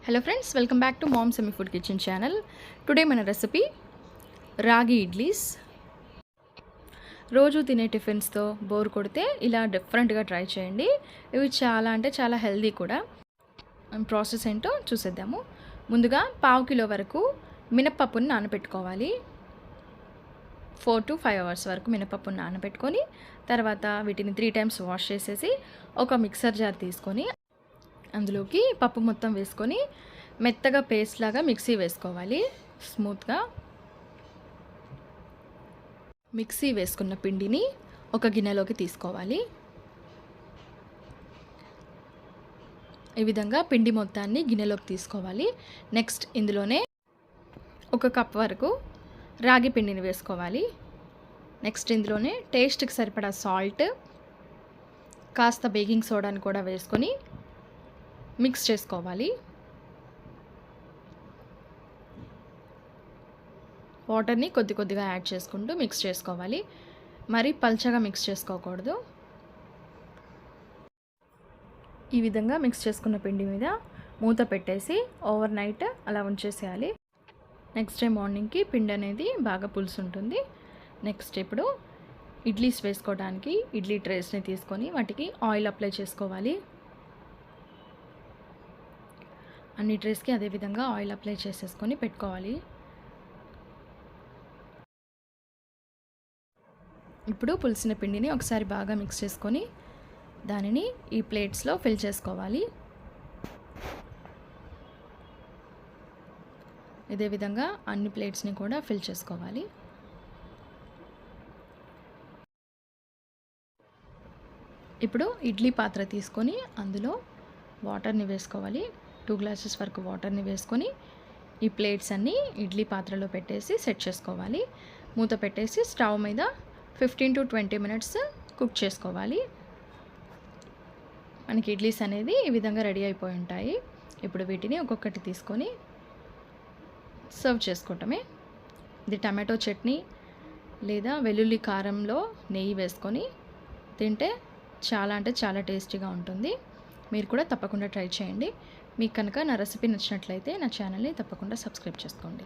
Hello friends, welcome back to mom semi food kitchen channel. Today మన recipe రాగి ఇడ్లీస్. రోజు తినే టిఫిన్స్తో బోర్ కొడితే ఇలా డిఫరెంట్గా ట్రై చేయండి. ఇవి చాలా హెల్దీ కూడా. ప్రాసెస్ ఏంటో చూసేద్దాము. ముందుగా 1/2 కిలో వరకు మినపప్పుని నానబెట్టుకోవాలి. 4 to 5 అవర్స్ వరకు మినపప్పుని నానబెట్టుకొని తర్వాత వీటిని 3 times వాష్ చేసేసి ఒక మిక్సర్ జార్ తీసుకొని అందులోకి పప్పు మొత్తం వేసుకొని మెత్తగా పేస్ట్ లాగా మిక్సీ వేసుకోవాలి. స్మూత్గా మిక్సీ వేసుకున్న పిండిని ఒక గిన్నెలోకి తీసుకోవాలి. ఈ విధంగా పిండి మొత్తాన్ని గిన్నెలోకి తీసుకోవాలి. నెక్స్ట్ ఇందులోనే 1 కప్ వరకు రాగి పిండిని వేసుకోవాలి. నెక్స్ట్ ఇందులోనే టేస్ట్కి సరిపడా సాల్ట్, కాస్త బేకింగ్ సోడాని కూడా వేసుకొని మిక్స్ చేసుకోవాలి. వాటర్ని కొద్దిగా యాడ్ చేసుకుంటూ మిక్స్ చేసుకోవాలి. మరి పల్చగా మిక్స్ చేసుకోకూడదు. ఈ విధంగా మిక్స్ చేసుకున్న పిండి మీద మూత పెట్టేసి ఓవర్ నైట్ అలా ఉంచేసేయాలి. నెక్స్ట్ డే మార్నింగ్కి పిండి అనేది బాగా పులుసు ఉంటుంది. నెక్స్ట్ ఇప్పుడు ఇడ్లీస్ వేసుకోవడానికి ఇడ్లీ ట్రేస్ని తీసుకొని వాటికి ఆయిల్ అప్లై చేసుకోవాలి. అన్ని ట్రేస్కి అదేవిధంగా ఆయిల్ అప్లై చేసేసుకొని పెట్టుకోవాలి. ఇప్పుడు పులిసిన పిండిని ఒకసారి బాగా మిక్స్ చేసుకొని దానిని ఈ ప్లేట్స్లో ఫిల్ చేసుకోవాలి. ఇదే విధంగా అన్ని ప్లేట్స్ని కూడా ఫిల్ చేసుకోవాలి. ఇప్పుడు ఇడ్లీ పాత్ర తీసుకొని అందులో వాటర్ని వేసుకోవాలి. 2 glasses వరకు వాటర్ని వేసుకొని ఈ ప్లేట్స్ అన్నీ ఇడ్లీ పాత్రలో పెట్టేసి సెట్ చేసుకోవాలి. మూత పెట్టేసి స్టవ్ మీద 15 to 20 minutes కుక్ చేసుకోవాలి. మనకి ఇడ్లీస్ అనేది ఈ విధంగా రెడీ అయిపోయి ఉంటాయి. ఇప్పుడు వీటిని ఒక్కొక్కటి తీసుకొని సర్వ్ చేసుకోవటమే. ఇది టమాటో చట్నీ లేదా వెల్లుల్లి కారంలో నెయ్యి వేసుకొని తింటే చాలా టేస్టీగా ఉంటుంది. మీరు కూడా తప్పకుండా ట్రై చేయండి. మీకు కనుక నా రెసిపీ నచ్చినట్లయితే నా ఛానల్ని తప్పకుండా సబ్స్క్రైబ్ చేసుకోండి.